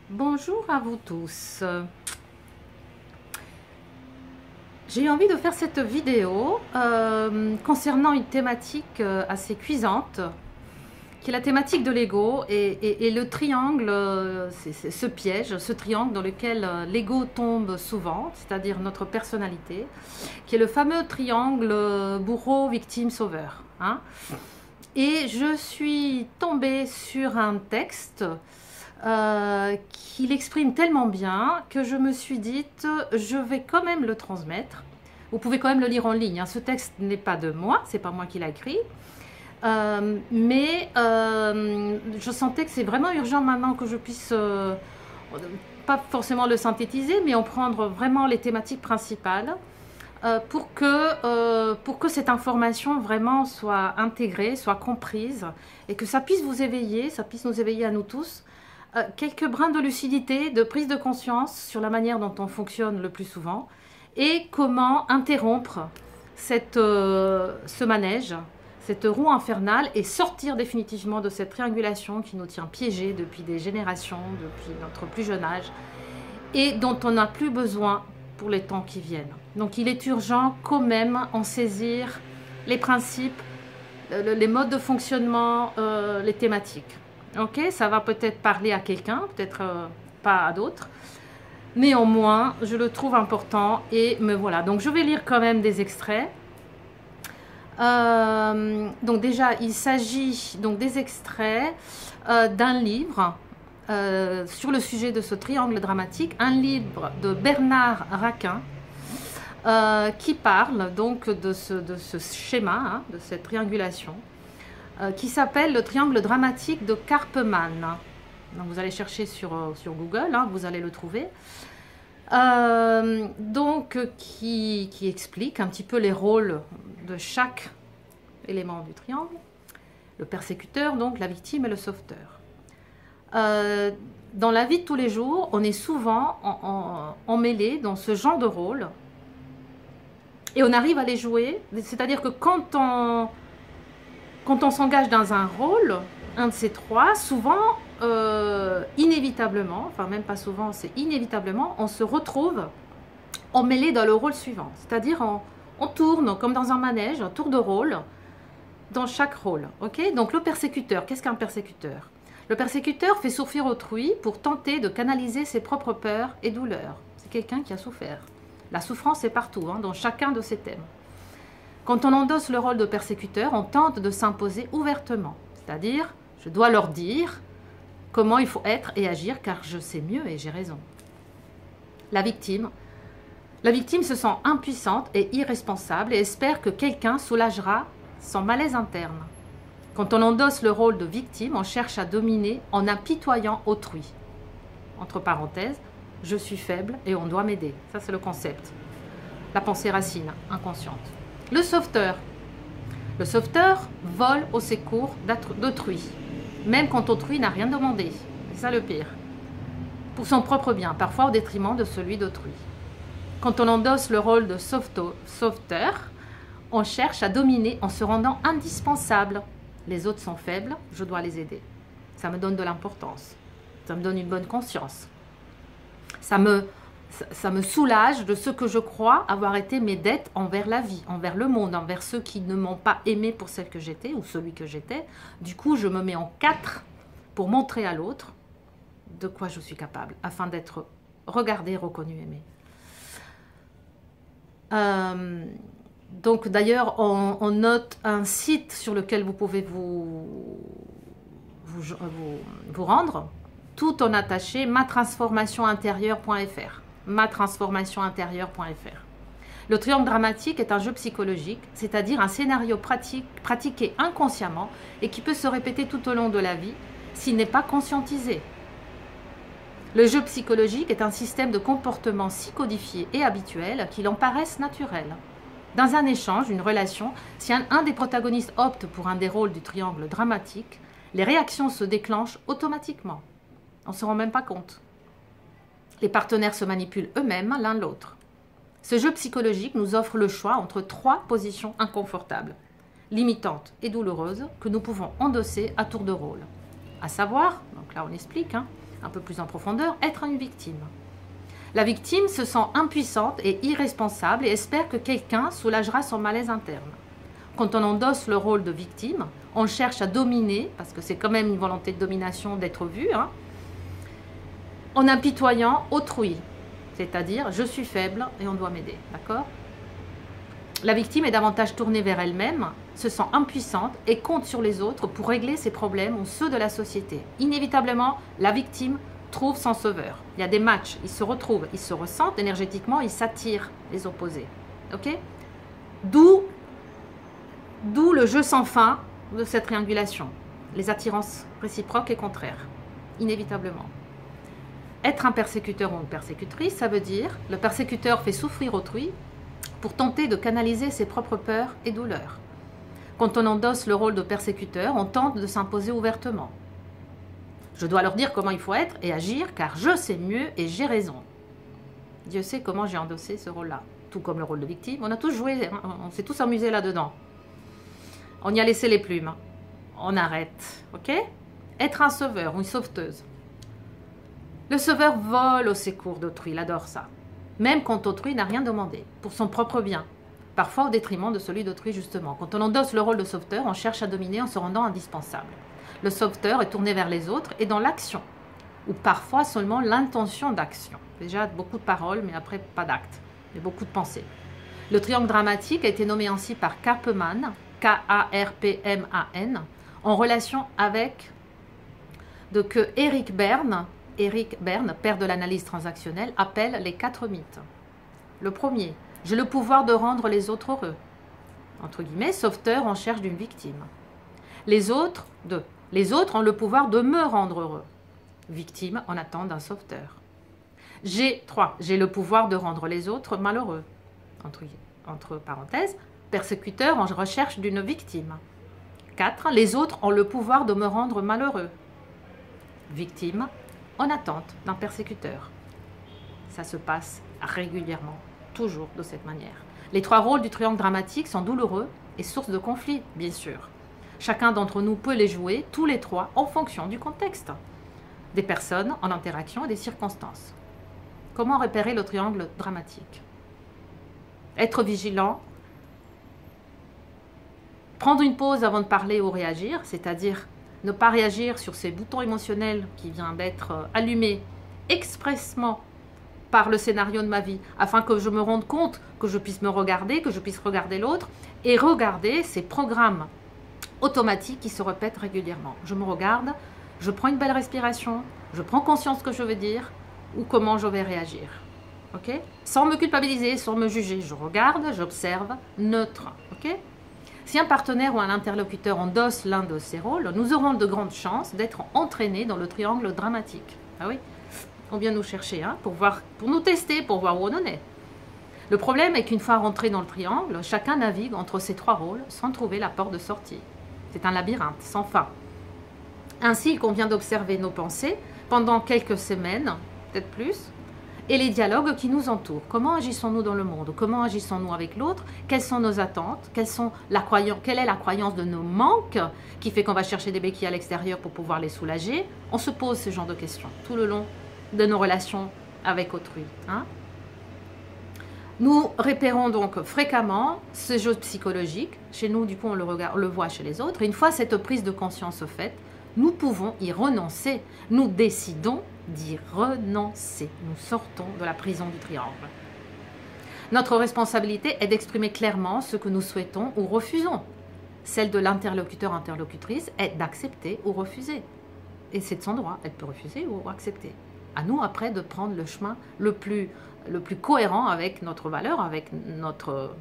Bonjour à vous tous. J'ai eu envie de faire cette vidéo concernant une thématique assez cuisante, qui est la thématique de l'ego et le triangle, c'est ce piège, ce triangle dans lequel l'ego tombe souvent, c'est-à-dire notre personnalité, qui est le fameux triangle bourreau, victime, sauveur. Hein. Et je suis tombée sur un texte qui l'exprime tellement bien que je me suis dit, je vais quand même le transmettre. Vous pouvez quand même le lire en ligne. Hein. Ce texte n'est pas de moi, c'est pas moi qui l'ai écrit. Mais je sentais que c'est vraiment urgent maintenant que je puisse, pas forcément le synthétiser, mais en prendre vraiment les thématiques principales pour que cette information vraiment soit intégrée, soit comprise et que ça puisse vous éveiller, ça puisse nous éveiller à nous tous. Quelques brins de lucidité, de prise de conscience sur la manière dont on fonctionne le plus souvent et comment interrompre ce manège, cette roue infernale et sortir définitivement de cette triangulation qui nous tient piégés depuis des générations, depuis notre plus jeune âge et dont on n'a plus besoin pour les temps qui viennent. Donc il est urgent quand même en saisir les principes, les modes de fonctionnement, les thématiques. Ok, ça va peut-être parler à quelqu'un, peut-être pas à d'autres. Néanmoins, je le trouve important et me voilà. Donc, je vais lire quand même des extraits. Donc déjà, il s'agit donc des extraits d'un livre sur le sujet de ce triangle dramatique, un livre de Bernard Raquin qui parle donc de ce schéma, hein, de cette triangulation. Qui s'appelle le triangle dramatique de Karpman. Donc vous allez chercher sur Google, hein, vous allez le trouver. Donc qui explique un petit peu les rôles de chaque élément du triangle. Le persécuteur, donc la victime et le sauveteur. Dans la vie de tous les jours, on est souvent emmêlé dans ce genre de rôle. Et on arrive à les jouer. C'est-à-dire que quand on s'engage dans un rôle, un de ces trois, souvent, inévitablement, enfin même pas souvent, c'est inévitablement, on se retrouve emmêlé dans le rôle suivant. C'est-à-dire, on tourne comme dans un manège, un tour de rôle, dans chaque rôle. Okay, donc le persécuteur, qu'est-ce qu'un persécuteur? Le persécuteur fait souffrir autrui pour tenter de canaliser ses propres peurs et douleurs. C'est quelqu'un qui a souffert. La souffrance est partout, hein, dans chacun de ces thèmes. Quand on endosse le rôle de persécuteur, on tente de s'imposer ouvertement. C'est-à-dire, je dois leur dire comment il faut être et agir car je sais mieux et j'ai raison. La victime se sent impuissante et irresponsable et espère que quelqu'un soulagera son malaise interne. Quand on endosse le rôle de victime, on cherche à dominer en apitoyant autrui. Entre parenthèses, je suis faible et on doit m'aider. Ça, c'est le concept. La pensée racine, inconsciente. Le sauveteur. Le sauveteur vole au secours d'autrui, même quand autrui n'a rien demandé. C'est ça le pire. Pour son propre bien, parfois au détriment de celui d'autrui. Quand on endosse le rôle de sauveteur, on cherche à dominer en se rendant indispensable. Les autres sont faibles, je dois les aider. Ça me donne de l'importance. Ça me donne une bonne conscience. Ça me soulage de ce que je crois avoir été mes dettes envers la vie, envers le monde, envers ceux qui ne m'ont pas aimé pour celle que j'étais ou celui que j'étais. Du coup, je me mets en quatre pour montrer à l'autre de quoi je suis capable, afin d'être regardée, reconnue, aimée. Donc d'ailleurs, on note un site sur lequel vous pouvez vous rendre, tout en attaché, matransformationintérieure.fr. matransformationintérieure.fr. Le triangle dramatique est un jeu psychologique, c'est-à-dire un scénario pratiqué inconsciemment et qui peut se répéter tout au long de la vie s'il n'est pas conscientisé. Le jeu psychologique est un système de comportement si codifié et habituel qu'il en paraisse naturel. Dans un échange, une relation, si un des protagonistes opte pour un des rôles du triangle dramatique, les réactions se déclenchent automatiquement. On ne se rend même pas compte. Les partenaires se manipulent eux-mêmes l'un l'autre. Ce jeu psychologique nous offre le choix entre trois positions inconfortables, limitantes et douloureuses que nous pouvons endosser à tour de rôle. À savoir, donc là on explique, hein, un peu plus en profondeur, être une victime. La victime se sent impuissante et irresponsable et espère que quelqu'un soulagera son malaise interne. Quand on endosse le rôle de victime, on cherche à dominer, parce que c'est quand même une volonté de domination d'être vu, hein, en apitoyant autrui, c'est-à-dire je suis faible et on doit m'aider, d'accord? La victime est davantage tournée vers elle-même, se sent impuissante et compte sur les autres pour régler ses problèmes ou ceux de la société. Inévitablement, la victime trouve son sauveur. Il y a des matchs, ils se retrouvent, ils se ressentent énergétiquement, ils s'attirent les opposés. Ok? D'où le jeu sans fin de cette triangulation. Les attirances réciproques et contraires. Inévitablement. Être un persécuteur ou une persécutrice, ça veut dire le persécuteur fait souffrir autrui pour tenter de canaliser ses propres peurs et douleurs. Quand on endosse le rôle de persécuteur, on tente de s'imposer ouvertement. Je dois leur dire comment il faut être et agir, car je sais mieux et j'ai raison. Dieu sait comment j'ai endossé ce rôle-là, tout comme le rôle de victime. On a tous joué, on s'est tous amusés là-dedans. On y a laissé les plumes. On arrête, ok? Être un sauveur ou une sauveteuse. Le sauveur vole au secours d'autrui, il adore ça. Même quand autrui n'a rien demandé, pour son propre bien. Parfois au détriment de celui d'autrui, justement. Quand on endosse le rôle de sauveteur, on cherche à dominer en se rendant indispensable. Le sauveteur est tourné vers les autres et dans l'action, ou parfois seulement l'intention d'action. Déjà beaucoup de paroles, mais après pas d'actes, mais beaucoup de pensées. Le triangle dramatique a été nommé ainsi par Karpman, K-A-R-P-M-A-N, en relation avec de que Eric Berne, père de l'analyse transactionnelle, appelle les 4 mythes. Le premier, j'ai le pouvoir de rendre les autres heureux. Entre guillemets, sauveteur en cherche d'une victime. Les autres ont le pouvoir de me rendre heureux. Victime en attente d'un sauveteur. J'ai le pouvoir de rendre les autres malheureux. Entre parenthèses, persécuteur en recherche d'une victime. 4, les autres ont le pouvoir de me rendre malheureux. Victime en attente d'un persécuteur. Ça se passe régulièrement, toujours de cette manière. Les 3 rôles du triangle dramatique sont douloureux et source de conflits, bien sûr. Chacun d'entre nous peut les jouer, tous les 3, en fonction du contexte, des personnes en interaction et des circonstances. Comment repérer le triangle dramatique? Être vigilant, prendre une pause avant de parler ou réagir, c'est-à-dire ne pas réagir sur ces boutons émotionnels qui viennent d'être allumés expressement par le scénario de ma vie, afin que je me rende compte, que je puisse me regarder, que je puisse regarder l'autre, et regarder ces programmes automatiques qui se répètent régulièrement. Je me regarde, je prends une belle respiration, je prends conscience de ce que je veux dire, ou comment je vais réagir. Ok? Sans me culpabiliser, sans me juger, je regarde, j'observe, neutre. Ok? Si un partenaire ou un interlocuteur endosse l'un de ces rôles, nous aurons de grandes chances d'être entraînés dans le triangle dramatique. Ah oui, on vient nous chercher hein, pour nous tester, pour voir où on en est. Le problème est qu'une fois rentré dans le triangle, chacun navigue entre ces 3 rôles sans trouver la porte de sortie. C'est un labyrinthe sans fin. Ainsi, il convient d'observer nos pensées pendant quelques semaines, peut-être plus, et les dialogues qui nous entourent. Comment agissons-nous dans le monde? Comment agissons-nous avec l'autre? Quelles sont nos attentes? Quelle est la croyance de nos manques qui fait qu'on va chercher des béquilles à l'extérieur pour pouvoir les soulager? On se pose ce genre de questions tout le long de nos relations avec autrui. Hein? Nous repérons donc fréquemment ce jeu psychologique. Chez nous, du coup, on le voit chez les autres. Et une fois cette prise de conscience faite, nous pouvons y renoncer. Nous décidons d'y renoncer. Nous sortons de la prison du triangle. Notre responsabilité est d'exprimer clairement ce que nous souhaitons ou refusons. Celle de l'interlocuteur-interlocutrice est d'accepter ou refuser. Et c'est de son droit. Elle peut refuser ou accepter. À nous, après, de prendre le chemin le plus cohérent avec notre valeur, avec notre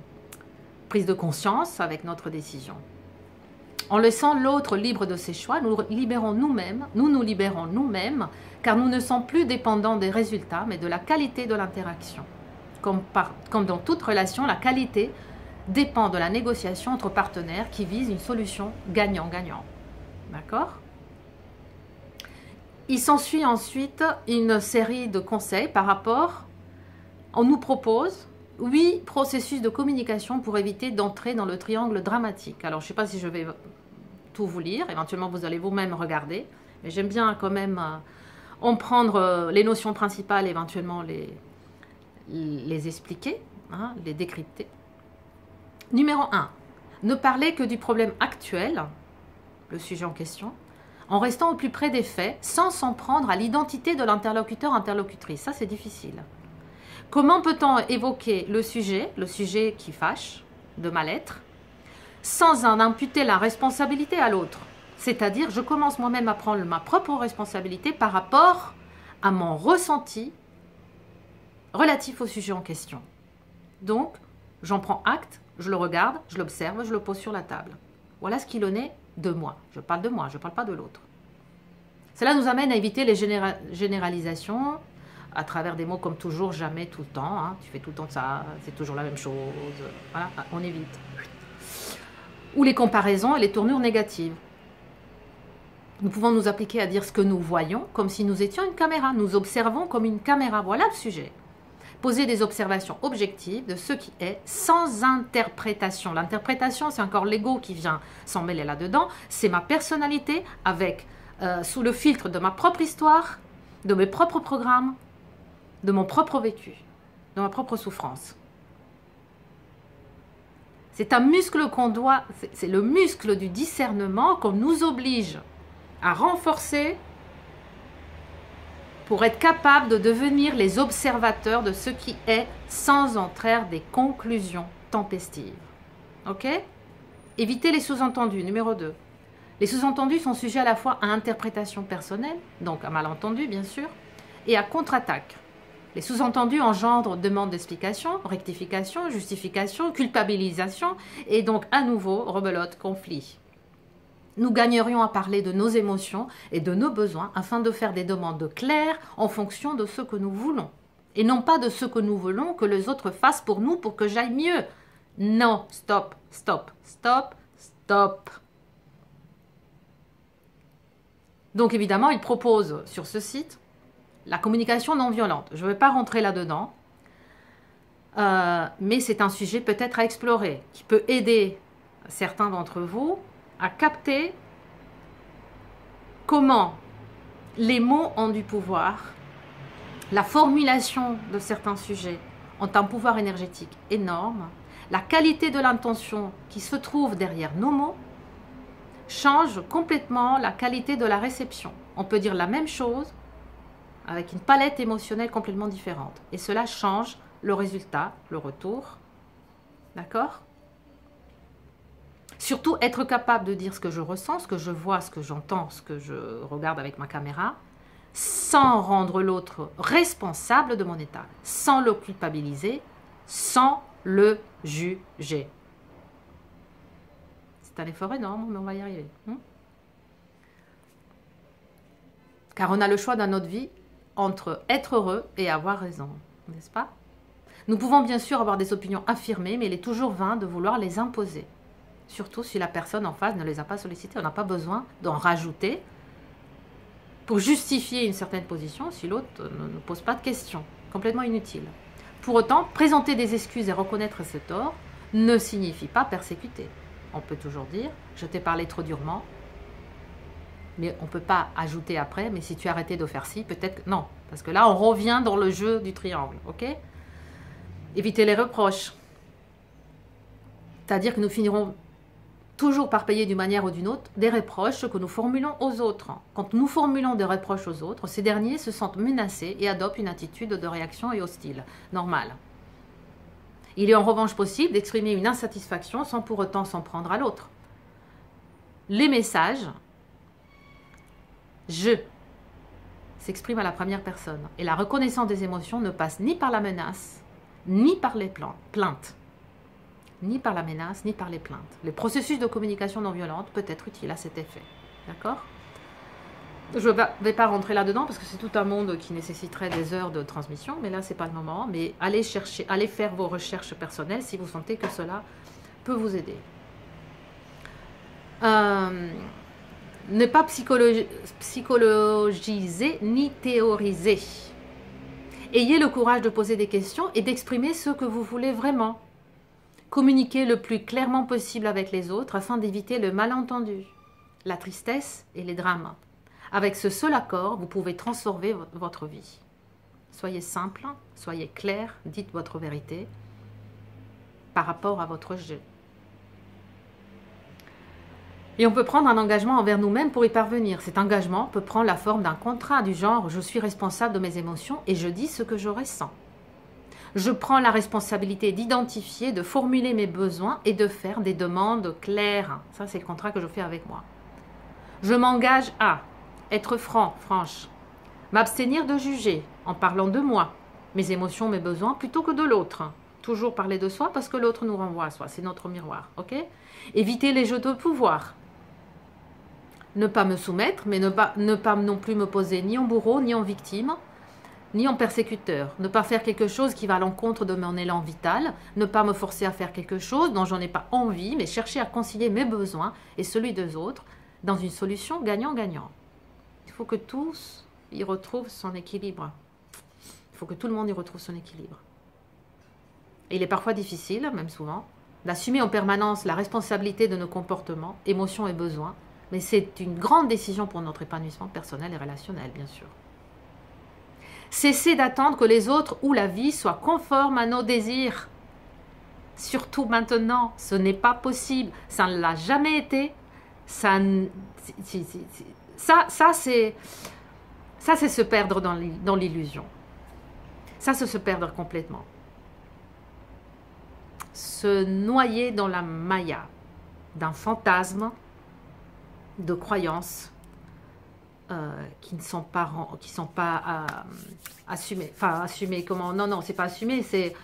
prise de conscience, avec notre décision. En laissant l'autre libre de ses choix, nous nous libérons nous-mêmes, car nous ne sommes plus dépendants des résultats, mais de la qualité de l'interaction. Comme dans toute relation, la qualité dépend de la négociation entre partenaires qui vise une solution gagnant-gagnant. D'accord ? Il s'ensuit ensuite une série de conseils par rapport, on nous propose 8 processus de communication pour éviter d'entrer dans le triangle dramatique. Alors, je ne sais pas si je vais tout vous lire, éventuellement vous allez vous-même regarder, Mais j'aime bien quand même en prendre les notions principales, éventuellement les expliquer, hein, les décrypter. Numéro 1, ne parler que du problème actuel, le sujet en question, en restant au plus près des faits, sans s'en prendre à l'identité de l'interlocuteur, interlocutrice. Ça, c'est difficile. Comment peut-on évoquer le sujet qui fâche, de mal-être, sans en imputer la responsabilité à l'autre? C'est-à-dire, je commence moi-même à prendre ma propre responsabilité par rapport à mon ressenti relatif au sujet en question. Donc, j'en prends acte, je le regarde, je l'observe, je le pose sur la table. Voilà ce qu'il en est de moi. Je parle de moi, je ne parle pas de l'autre. Cela nous amène à éviter les généralisations à travers des mots comme toujours, jamais, tout le temps. Hein. Tu fais tout le temps ça, c'est toujours la même chose. Voilà, on évite. Ou les comparaisons et les tournures négatives. Nous pouvons nous appliquer à dire ce que nous voyons comme si nous étions une caméra. Nous observons comme une caméra. Voilà le sujet. Poser des observations objectives de ce qui est sans interprétation. L'interprétation, c'est encore l'ego qui vient s'en mêler là-dedans. C'est ma personnalité avec, sous le filtre de ma propre histoire, de mes propres programmes, de mon propre vécu, de ma propre souffrance. C'est un muscle qu'on doit, c'est le muscle du discernement qu'on nous oblige à renforcer pour être capable de devenir les observateurs de ce qui est sans en traire des conclusions tempestives. Ok? Éviter les sous-entendus, numéro 2. Les sous-entendus sont sujets à la fois à interprétation personnelle, donc à malentendu bien sûr, et à contre-attaque. Les sous-entendus engendrent demande d'explication, rectification, justification, culpabilisation et donc à nouveau rebelote, conflit. Nous gagnerions à parler de nos émotions et de nos besoins afin de faire des demandes claires en fonction de ce que nous voulons. Et non pas de ce que nous voulons que les autres fassent pour nous pour que j'aille mieux. Non, stop, stop, stop, stop. Donc évidemment, il propose sur ce site la communication non violente. Je ne vais pas rentrer là-dedans, mais c'est un sujet peut-être à explorer, qui peut aider certains d'entre vous à capter comment les mots ont du pouvoir, la formulation de certains sujets ont un pouvoir énergétique énorme, la qualité de l'intention qui se trouve derrière nos mots change complètement la qualité de la réception. On peut dire la même chose avec une palette émotionnelle complètement différente. Et cela change le résultat, le retour. D'accord ? Surtout être capable de dire ce que je ressens, ce que je vois, ce que j'entends, ce que je regarde avec ma caméra, sans rendre l'autre responsable de mon état, sans le culpabiliser, sans le juger. C'est un effort énorme, mais on va y arriver. Car on a le choix dans notre vie entre être heureux et avoir raison, n'est-ce pas? Nous pouvons bien sûr avoir des opinions affirmées, mais il est toujours vain de vouloir les imposer. Surtout si la personne en face ne les a pas sollicitées. On n'a pas besoin d'en rajouter pour justifier une certaine position si l'autre ne pose pas de questions. Complètement inutile. Pour autant, présenter des excuses et reconnaître ses torts ne signifie pas persécuter. On peut toujours dire « je t'ai parlé trop durement », mais on ne peut pas ajouter après « mais si tu arrêtais de faire ci, peut-être que… » Non, parce que là, on revient dans le jeu du triangle, ok? Éviter les reproches. C'est-à-dire que nous finirons toujours par payer d'une manière ou d'une autre des reproches que nous formulons aux autres. Quand nous formulons des reproches aux autres, ces derniers se sentent menacés et adoptent une attitude de réaction et hostile, normale. Il est en revanche possible d'exprimer une insatisfaction sans pour autant s'en prendre à l'autre. Les messages « je » s'expriment à la première personne et la reconnaissance des émotions ne passe ni par la menace, ni par les plaintes. Ni par la menace, ni par les plaintes. Le processus de communication non violente peut être utile à cet effet. D'accord? Je ne vais pas rentrer là-dedans parce que c'est tout un monde qui nécessiterait des heures de transmission, mais là, ce n'est pas le moment. Mais allez chercher, allez faire vos recherches personnelles si vous sentez que cela peut vous aider. Ne pas psychologiser ni théoriser. Ayez le courage de poser des questions et d'exprimer ce que vous voulez vraiment. Communiquer le plus clairement possible avec les autres afin d'éviter le malentendu, la tristesse et les drames. Avec ce seul accord, vous pouvez transformer votre vie. Soyez simple, soyez clair, dites votre vérité par rapport à votre jeu. Et on peut prendre un engagement envers nous-mêmes pour y parvenir. Cet engagement peut prendre la forme d'un contrat du genre « je suis responsable de mes émotions et je dis ce que je ressens ». Je prends la responsabilité d'identifier, de formuler mes besoins et de faire des demandes claires. Ça, c'est le contrat que je fais avec moi. Je m'engage à être franc, franche, m'abstenir de juger en parlant de moi, mes émotions, mes besoins, plutôt que de l'autre. Toujours parler de soi parce que l'autre nous renvoie à soi, c'est notre miroir. Ok? Éviter les jeux de pouvoir. Ne pas me soumettre, mais ne pas non plus me poser ni en bourreau, ni en victime, ni en persécuteur. Ne pas faire quelque chose qui va à l'encontre de mon élan vital. Ne pas me forcer à faire quelque chose dont j'en ai pas envie, mais chercher à concilier mes besoins et celui des autres dans une solution gagnant-gagnant. Il faut que tous y retrouvent son équilibre. Il faut que tout le monde y retrouve son équilibre. Et il est parfois difficile, même souvent, d'assumer en permanence la responsabilité de nos comportements, émotions et besoins. Mais c'est une grande décision pour notre épanouissement personnel et relationnel, bien sûr. Cessez d'attendre que les autres ou la vie soient conformes à nos désirs. Surtout maintenant, ce n'est pas possible. Ça ne l'a jamais été. Ça c'est se perdre dans l'illusion. Ça, c'est se perdre complètement. Se noyer dans la maya d'un fantasme de croyances qui ne sont pas assumées. Enfin, assumées, comment? Non, c'est pas assumé, c'est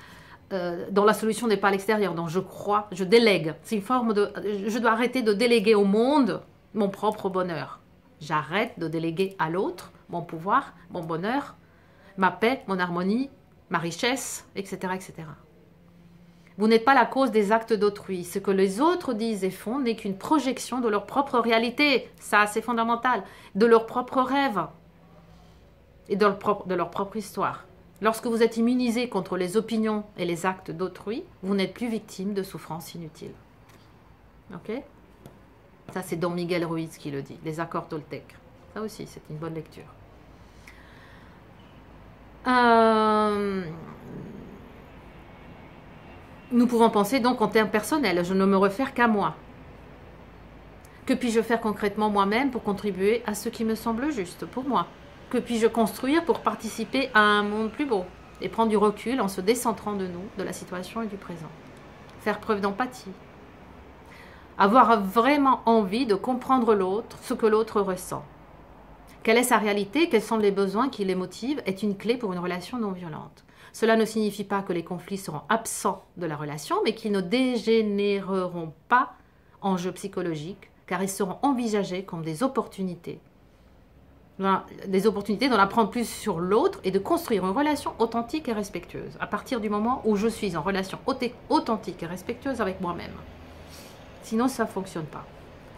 dont la solution n'est pas à l'extérieur, donc je crois, je délègue. C'est une forme de... Je dois arrêter de déléguer au monde mon propre bonheur. J'arrête de déléguer à l'autre mon pouvoir, mon bonheur, ma paix, mon harmonie, ma richesse, etc., etc. Vous n'êtes pas la cause des actes d'autrui. Ce que les autres disent et font n'est qu'une projection de leur propre réalité. Ça, c'est fondamental. De leurs propres rêves et de leur propre histoire. Lorsque vous êtes immunisé contre les opinions et les actes d'autrui, vous n'êtes plus victime de souffrances inutiles. Ok? Ça, c'est Don Miguel Ruiz qui le dit. Les accords toltèques. Ça aussi, c'est une bonne lecture. Nous pouvons penser donc en termes personnels. Je ne me réfère qu'à moi. Que puis-je faire concrètement moi-même pour contribuer à ce qui me semble juste pour moi? Que puis-je construire pour participer à un monde plus beau et prendre du recul en se décentrant de nous, de la situation et du présent? Faire preuve d'empathie. Avoir vraiment envie de comprendre l'autre, ce que l'autre ressent. Quelle est sa réalité, quels sont les besoins qui les motivent est une clé pour une relation non violente. Cela ne signifie pas que les conflits seront absents de la relation, mais qu'ils ne dégénéreront pas en jeu psychologique, car ils seront envisagés comme des opportunités. Des opportunités d'en apprendre plus sur l'autre et de construire une relation authentique et respectueuse, à partir du moment où je suis en relation authentique et respectueuse avec moi-même. Sinon, ça ne fonctionne pas.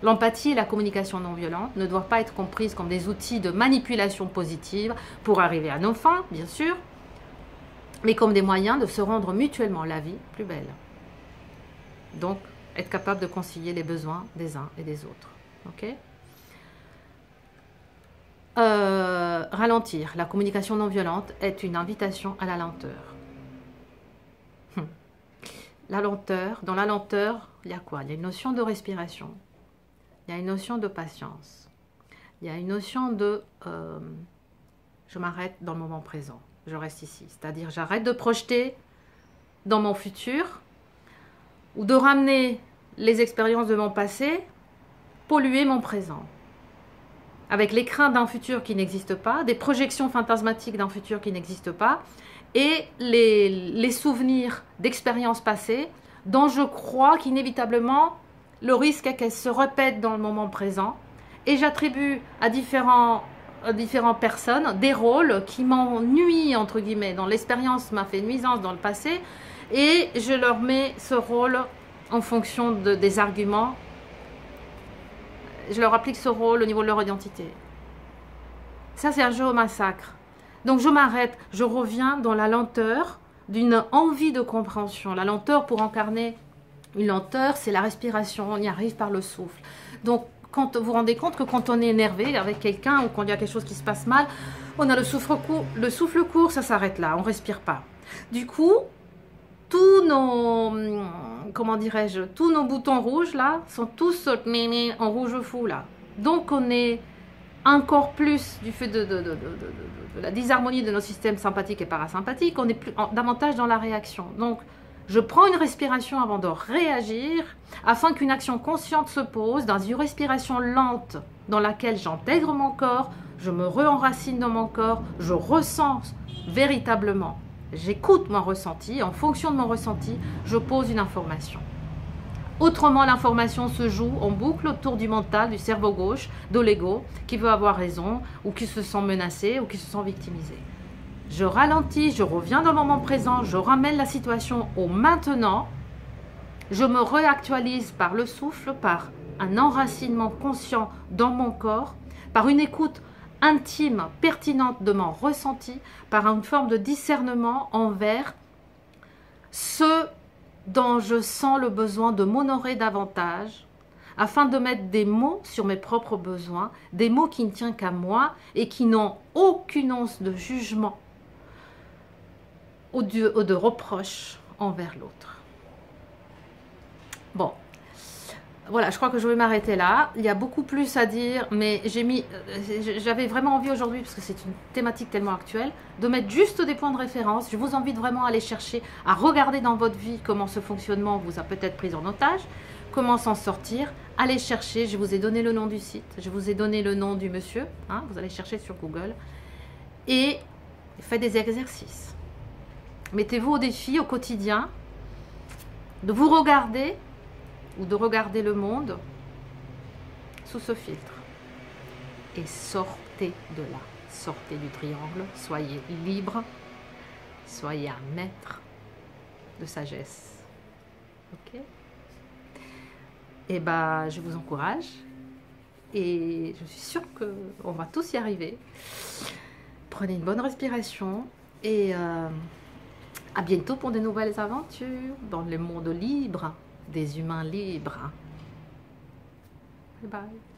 L'empathie et la communication non violente ne doivent pas être comprises comme des outils de manipulation positive pour arriver à nos fins, bien sûr, mais comme des moyens de se rendre mutuellement la vie plus belle. Donc, être capable de concilier les besoins des uns et des autres. Ok? Ralentir. La communication non violente est une invitation à la lenteur. La lenteur, dans la lenteur, il y a quoi? Il y a une notion de respiration. Il y a une notion de patience. Il y a une notion de je m'arrête dans le moment présent. Je reste ici. C'est-à-dire, j'arrête de projeter dans mon futur ou de ramener les expériences de mon passé, polluer mon présent. Avec les craintes d'un futur qui n'existe pas, des projections fantasmatiques d'un futur qui n'existe pas, et les souvenirs d'expériences passées dont je crois qu'inévitablement, le risque est qu'elles se répètent dans le moment présent. Et j'attribue à différentes personnes des rôles qui m'ennuient, entre guillemets, dont l'expérience m'a fait nuisance dans le passé, et je leur mets ce rôle en fonction des arguments. Je leur applique ce rôle au niveau de leur identité. Ça, c'est un jeu au massacre. Donc, je m'arrête, je reviens dans la lenteur d'une envie de compréhension. La lenteur, pour incarner une lenteur, c'est la respiration, on y arrive par le souffle. Donc, quand vous vous rendez compte que quand on est énervé avec quelqu'un ou quand il y a quelque chose qui se passe mal, on a le souffle court, ça s'arrête là, on ne respire pas. Du coup, tous nos, comment dirais-je, tous nos boutons rouges là sont tous en rouge fou là. Donc on est encore plus du fait de la disharmonie de nos systèmes sympathiques et parasympathiques, on est davantage dans la réaction. Donc je prends une respiration avant de réagir afin qu'une action consciente se pose dans une respiration lente dans laquelle j'intègre mon corps, je me re-enracine dans mon corps, je ressens véritablement. J'écoute mon ressenti, en fonction de mon ressenti, je pose une information. Autrement, l'information se joue en boucle autour du mental, du cerveau gauche, de l'ego, qui veut avoir raison, ou qui se sent menacé, ou qui se sent victimisé. Je ralentis, je reviens dans le moment présent, je ramène la situation au maintenant, je me réactualise par le souffle, par un enracinement conscient dans mon corps, par une écoute intime, pertinente de mon ressenti, par une forme de discernement envers ce dont je sens le besoin de m'honorer davantage, afin de mettre des mots sur mes propres besoins, des mots qui ne tiennent qu'à moi et qui n'ont aucune once de jugement ou de reproche envers l'autre. Bon. Voilà, je crois que je vais m'arrêter là. Il y a beaucoup plus à dire, mais j'avais vraiment envie aujourd'hui, parce que c'est une thématique tellement actuelle, de mettre juste des points de référence. Je vous invite vraiment à aller chercher, à regarder dans votre vie comment ce fonctionnement vous a peut-être pris en otage, comment s'en sortir. Allez chercher, je vous ai donné le nom du site, je vous ai donné le nom du monsieur, hein, vous allez chercher sur Google, et faites des exercices. Mettez-vous au défi au quotidien de vous regarder ou de regarder le monde sous ce filtre. Et sortez de là. Sortez du triangle. Soyez libre. Soyez un maître de sagesse. Ok? Et ben, je vous encourage. Et je suis sûre qu'on va tous y arriver. Prenez une bonne respiration. Et à bientôt pour de nouvelles aventures dans le monde libre. Des humains libres. Bye bye.